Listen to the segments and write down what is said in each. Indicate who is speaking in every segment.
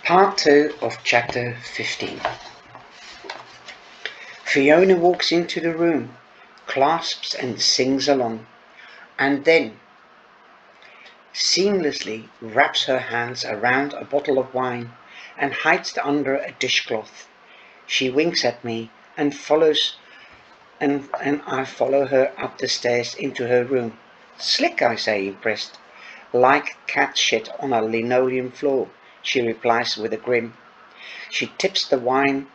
Speaker 1: Part 2 of Chapter 15. Fiona walks into the room, clasps and sings along, and then seamlessly wraps her hands around a bottle of wine and hides under a dishcloth. She winks at me and I follow her up the stairs into her room. "Slick," I say, impressed. "Like cat shit on a linoleum floor," she replies with a grin. She tips the wine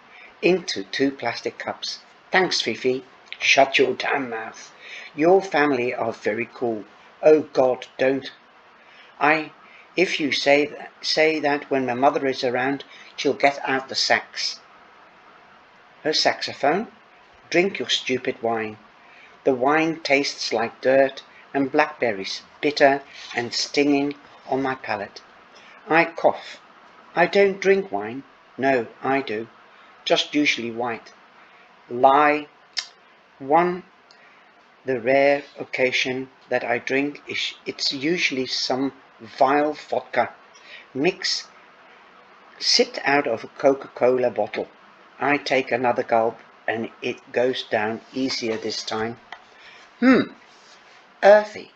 Speaker 1: into 2 plastic cups. "Thanks, Fifi." "Shut your damn mouth. Your family are very cool." "Oh God, don't." If you say that when my mother is around, she'll get out the sax." "Her saxophone?" "Drink your stupid wine." The wine tastes like dirt and blackberries, bitter and stinging on my palate. I cough. "I don't drink wine." "No, I do. Just usually white." "Lie." "One, the rare occasion that I drink, it's usually some vile vodka, sipped out of a Coca-Cola bottle." I take another gulp and it goes down easier this time. Earthy.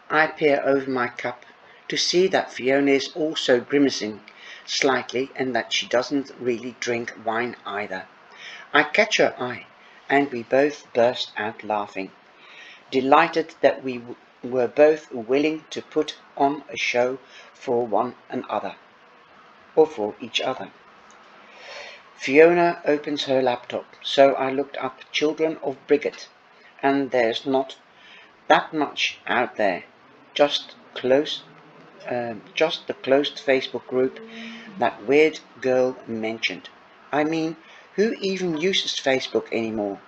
Speaker 1: I peer over my cup to see that Fiona is also grimacing slightly and that she doesn't really drink wine either. I catch her eye, and we both burst out laughing, delighted that we were both willing to put on a show for one another, or for each other. Fiona opens her laptop, so I looked up Children of Brigade, and there's not that much out there, just the closed Facebook group that weird girl mentioned. I mean, who even uses Facebook anymore?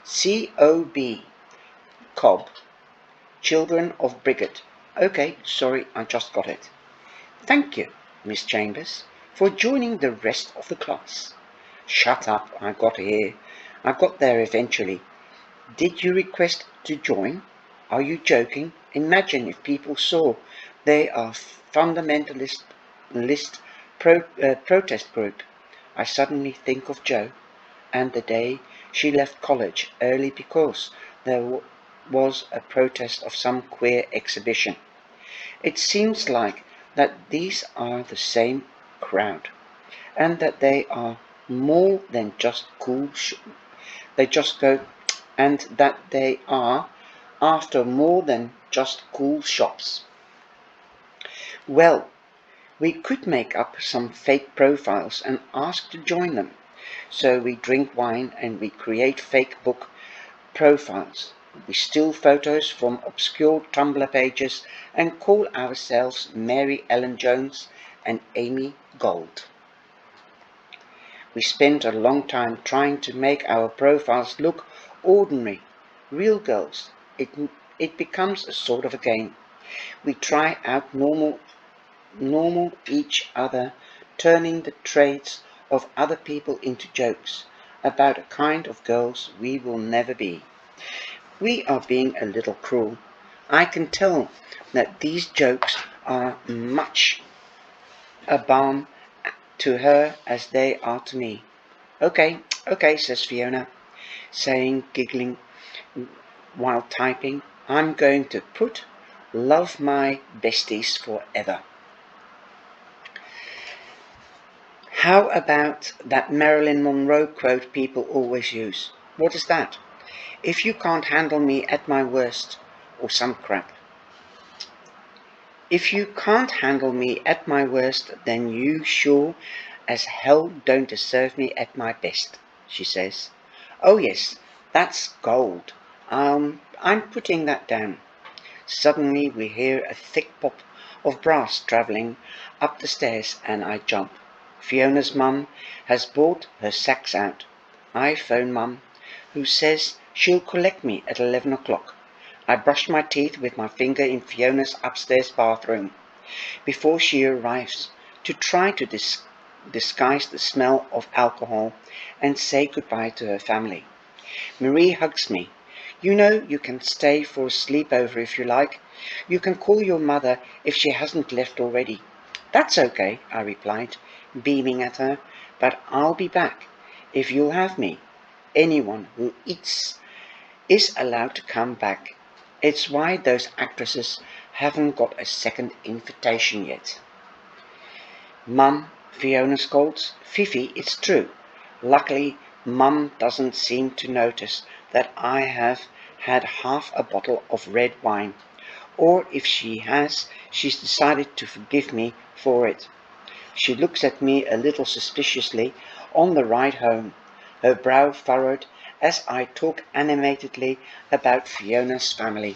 Speaker 1: COB, Cobb, Children of Brigade. Okay, sorry, I just got it. "Thank you, Miss Chambers, for joining the rest of the class." "Shut up, I got there eventually." "Did you request to join? Are you joking? Imagine if people saw they are fundamentalist protest group." I suddenly think of Jo, and the day she left college early because there was a protest of some queer exhibition. It seems like that these are the same crowd, and that they are more than just cool. They just go, and that they are after more than just cool shops. Well, we could make up some fake profiles and ask to join them. So we drink wine and we create fake book profiles. We steal photos from obscure Tumblr pages and call ourselves Mary Ellen Jones and Amy Gold. We spent a long time trying to make our profiles look ordinary, real girls. It becomes a sort of a game. We try out normal each other, turning the traits of other people into jokes about a kind of girls we will never be. We are being a little cruel. I can tell that these jokes are much a balm to her as they are to me. Okay, says Fiona, giggling while typing. "I'm going to put love my besties forever." How about that Marilyn Monroe quote people always use? What is that? "If you can't handle me at my worst," or some crap. "If you can't handle me at my worst, then you sure as hell don't deserve me at my best," she says. "Oh yes, that's gold. I'm putting that down." Suddenly we hear a thick pop of brass travelling up the stairs, and I jump. Fiona's mum has brought her sax out. I phone Mum, who says she'll collect me at 11 o'clock. I brush my teeth with my finger in Fiona's upstairs bathroom before she arrives to try to disguise the smell of alcohol and say goodbye to her family. Marie hugs me. "You know you can stay for a sleepover if you like. You can call your mother if she hasn't left already." That's okay, I replied, beaming at her, but I'll be back, if you'll have me. Anyone who eats is allowed to come back. It's why those actresses haven't got a second invitation yet. Mum, Fiona scolds. Fifi, it's true. Luckily, Mum doesn't seem to notice that I have had half a bottle of red wine. Or if she has, she's decided to forgive me for it. She looks at me a little suspiciously on the ride home, her brow furrowed as I talk animatedly about Fiona's family,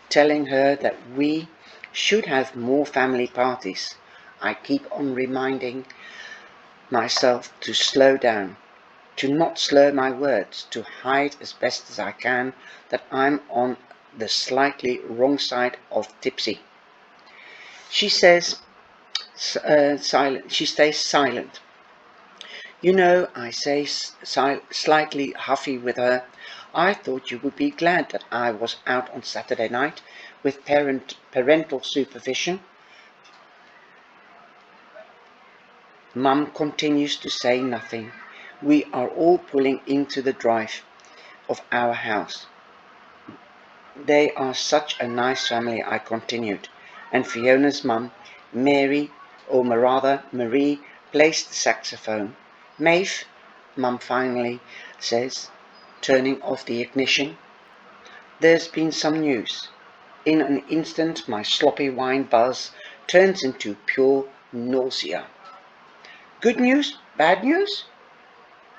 Speaker 1: telling her that we should have more family parties. I keep on reminding myself to slow down, to not slur my words, to hide as best as I can that I'm on the slightly wrong side of tipsy. She says, silent. She stays silent. You know, I say, slightly huffy with her, I thought you would be glad that I was out on Saturday night with parental supervision. Mum continues to say nothing. We are all pulling into the drive of our house. They are such a nice family, I continued, and Fiona's mum, Mary, or rather Marie, plays the saxophone. Maeve, Mum finally says, turning off the ignition. There's been some news. In an instant my sloppy wine buzz turns into pure nausea. Good news? Bad news?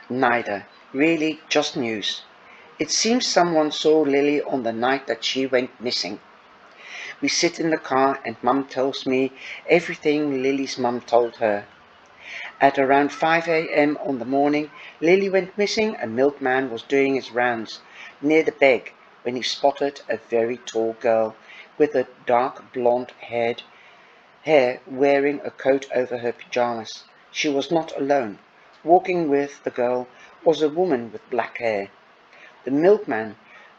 Speaker 1: Neither. Really, just news. It seems someone saw Lily on the night that she went missing. We sit in the car and Mum tells me everything Lily's mum told her. At around 5 a.m. on the morning Lily went missing, a milkman was doing his rounds near the beg when he spotted a very tall girl with a dark blonde hair wearing a coat over her pyjamas. She was not alone. Walking with the girl was a woman with black hair. The milkman,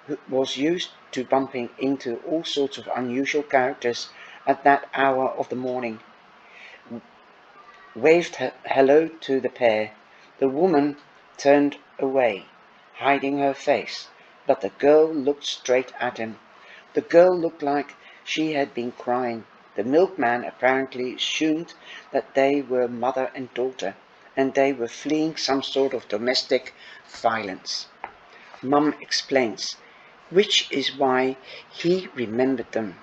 Speaker 1: who was used to bumping into all sorts of unusual characters at that hour of the morning, waved hello to the pair. The woman turned away, hiding her face, but the girl looked straight at him. The girl looked like she had been crying. The milkman apparently assumed that they were mother and daughter, and they were fleeing some sort of domestic violence. Mum explains, which is why he remembered them.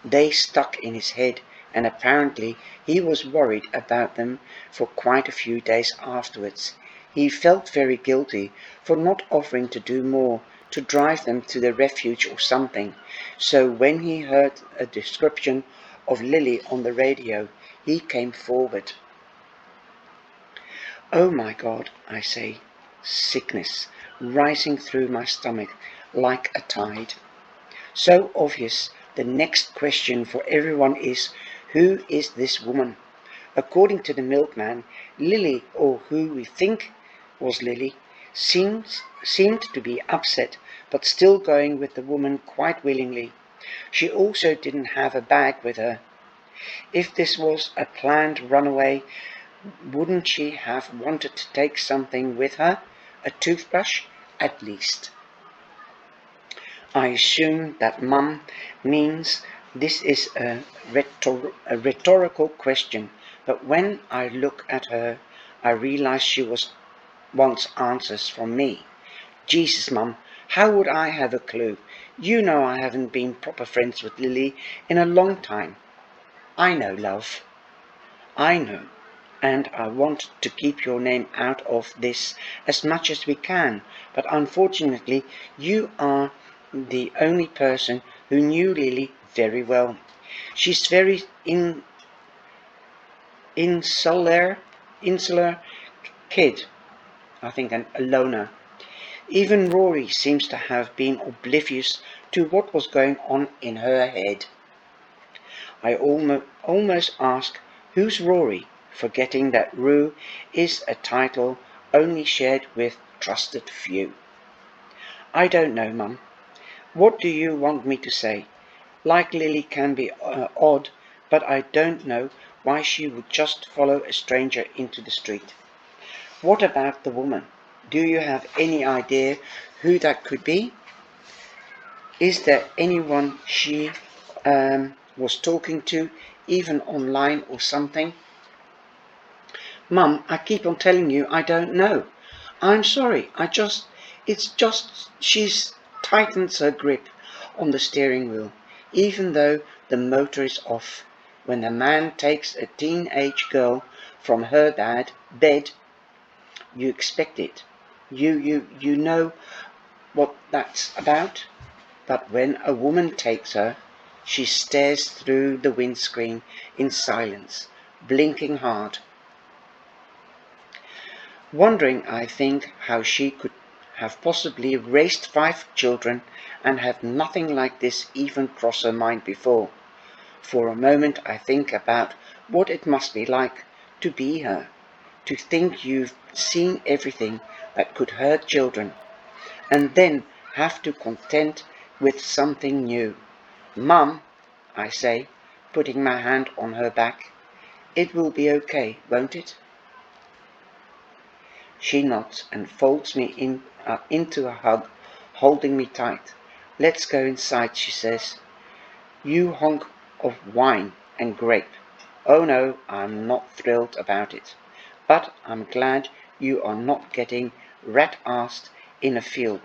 Speaker 1: They stuck in his head, and apparently he was worried about them for quite a few days afterwards. He felt very guilty for not offering to do more, to drive them to the refuge or something. So when he heard a description of Lily on the radio, he came forward. Oh my God, I say, sickness rising through my stomach like a tide. So obvious. The next question for everyone is, who is this woman? According to the milkman, Lily, or who we think was Lily, seemed to be upset, but still going with the woman quite willingly. She also didn't have a bag with her. If this was a planned runaway, wouldn't she have wanted to take something with her? A toothbrush, at least. I assume that Mum means this is a rhetorical question, but when I look at her, I realize she wants answers from me. Jesus, Mum, how would I have a clue? You know I haven't been proper friends with Lily in a long time. I know, love. I know. And I want to keep your name out of this as much as we can, but unfortunately you are the only person who knew Lily very well. She's very insular kid, I think, and a loner. Even Rory seems to have been oblivious to what was going on in her head. I almost ask, who's Rory, forgetting that Rue is a title only shared with trusted few. I don't know, Mum. What do you want me to say? Like Lily can be odd, but I don't know why she would just follow a stranger into the street. What about the woman? Do you have any idea who that could be? Is there anyone she was talking to, even online or something? Mum, I keep on telling you I don't know. I'm sorry, it's just she's tightens her grip on the steering wheel, even though the motor is off. When a man takes a teenage girl from her bed, you expect it. You know what that's about? But when a woman takes her, she stares through the windscreen in silence, blinking hard. Wondering, I think, how she could have possibly raised 5 children and have nothing like this even cross her mind before. For a moment I think about what it must be like to be her, to think you've seen everything that could hurt children, and then have to content with something new. Mum, I say, putting my hand on her back, it will be okay, won't it? She nods and folds me into a hug, holding me tight. Let's go inside, she says. You honk of wine and grape. Oh no, I'm not thrilled about it. But I'm glad you are not getting rat-assed in a field.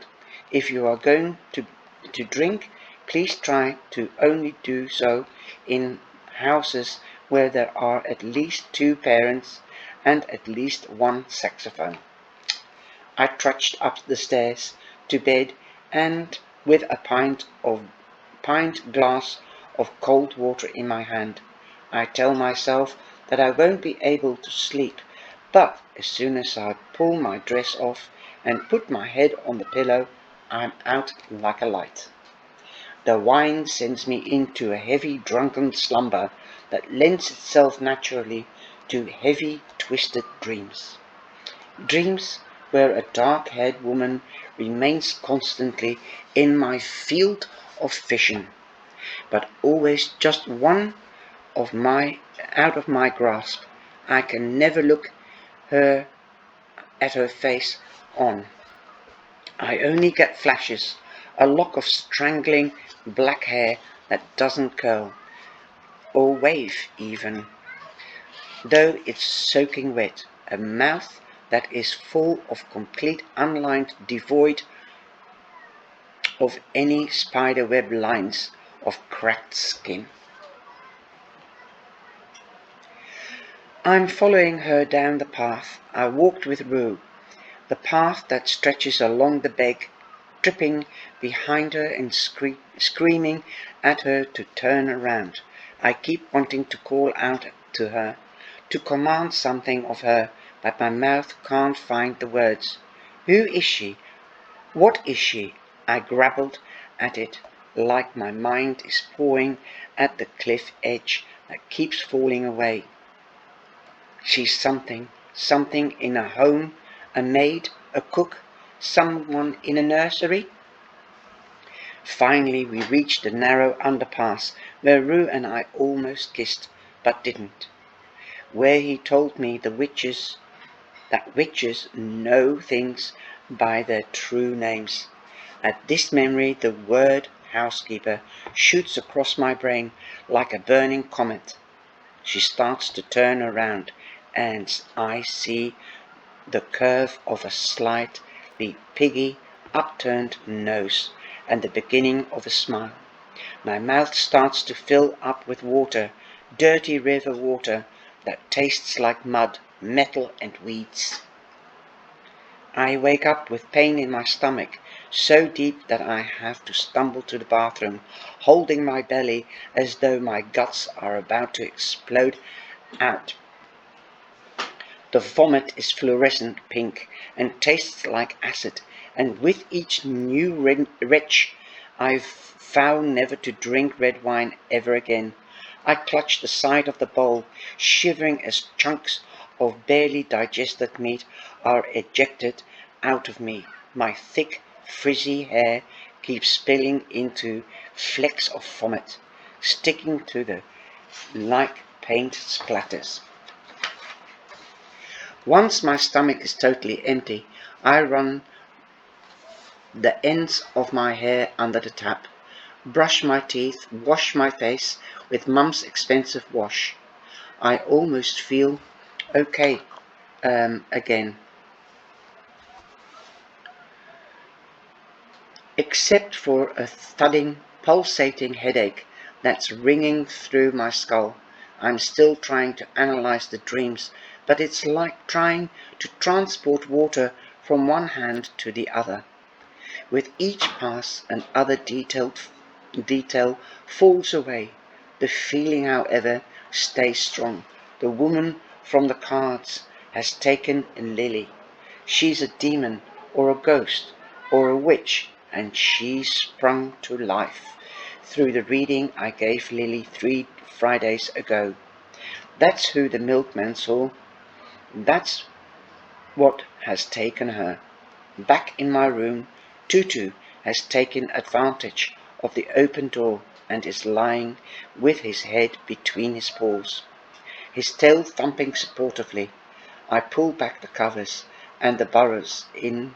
Speaker 1: If you are going to drink, please try to only do so in houses where there are at least 2 parents and at least 1 saxophone. I trudged up the stairs to bed, and with a pint glass of cold water in my hand, I tell myself that I won't be able to sleep, but as soon as I pull my dress off and put my head on the pillow, I'm out like a light. The wine sends me into a heavy drunken slumber that lends itself naturally to heavy twisted dreams. Dreams where a dark-haired woman remains constantly in my field of vision, but always just one out of my grasp. I can never look her at her face on. I only get flashes, a lock of strangling black hair that doesn't curl, or wave even, though it's soaking wet, a mouth that is full of complete unlined, devoid of any spiderweb lines of cracked skin. I'm following her down the path I walked with Rue, the path that stretches along the beg, tripping behind her and screaming at her to turn around. I keep wanting to call out to her, to command something of her, but my mouth can't find the words. Who is she? What is she? I grappled at it like my mind is pawing at the cliff edge that keeps falling away. She's something in a home, a maid, a cook, someone in a nursery. Finally we reached the narrow underpass where Rue and I almost kissed, but didn't. Where he told me that witches know things by their true names. At this memory the word housekeeper shoots across my brain like a burning comet. She starts to turn around, and I see the curve of a slightly piggy, upturned nose, and the beginning of a smile. My mouth starts to fill up with water, dirty river water that tastes like mud, metal and weeds. I wake up with pain in my stomach, so deep that I have to stumble to the bathroom, holding my belly as though my guts are about to explode out. The vomit is fluorescent pink and tastes like acid, and with each new retch I vow never to drink red wine ever again. I clutch the side of the bowl, shivering as chunks of barely digested meat are ejected out of me. My thick, frizzy hair keeps spilling into flecks of vomit, sticking to the like paint splatters. Once my stomach is totally empty, I run the ends of my hair under the tap, brush my teeth, wash my face with Mum's expensive wash. I almost feel okay again. Except for a thudding, pulsating headache that's ringing through my skull. I'm still trying to analyze the dreams, but it's like trying to transport water from one hand to the other. With each pass, another detail falls away. The feeling, however, stays strong. The woman from the cards has taken Lily. She's a demon, or a ghost, or a witch, and she's sprung to life through the reading I gave Lily 3 Fridays ago. That's who the milkman saw. That's what has taken her. Back in my room, Tutu has taken advantage of the open door and is lying with his head between his paws, his tail thumping supportively. I pull back the covers and burrows in,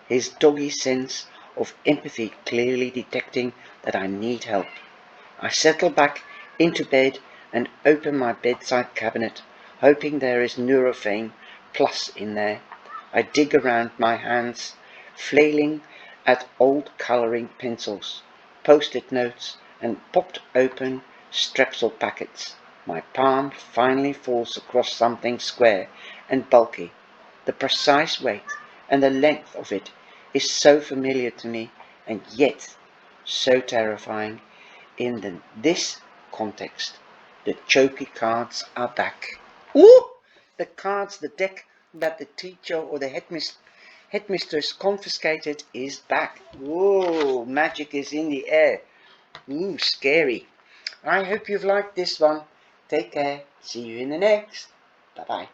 Speaker 1: his doggy sense of empathy clearly detecting that I need help. I settle back into bed and open my bedside cabinet, hoping there is Nurophane Plus in there. I dig around my hands, flailing at old colouring pencils, post-it notes, and popped open Strepsil packets. My palm finally falls across something square and bulky. The precise weight and the length of it is so familiar to me, and yet so terrifying. In this context, the Choky cards are back. Ooh! The cards, the deck that the teacher or the headmistress confiscated is back. Whoa! Magic is in the air. Ooh, scary. I hope you've liked this one. Take care. See you in the next. Bye-bye.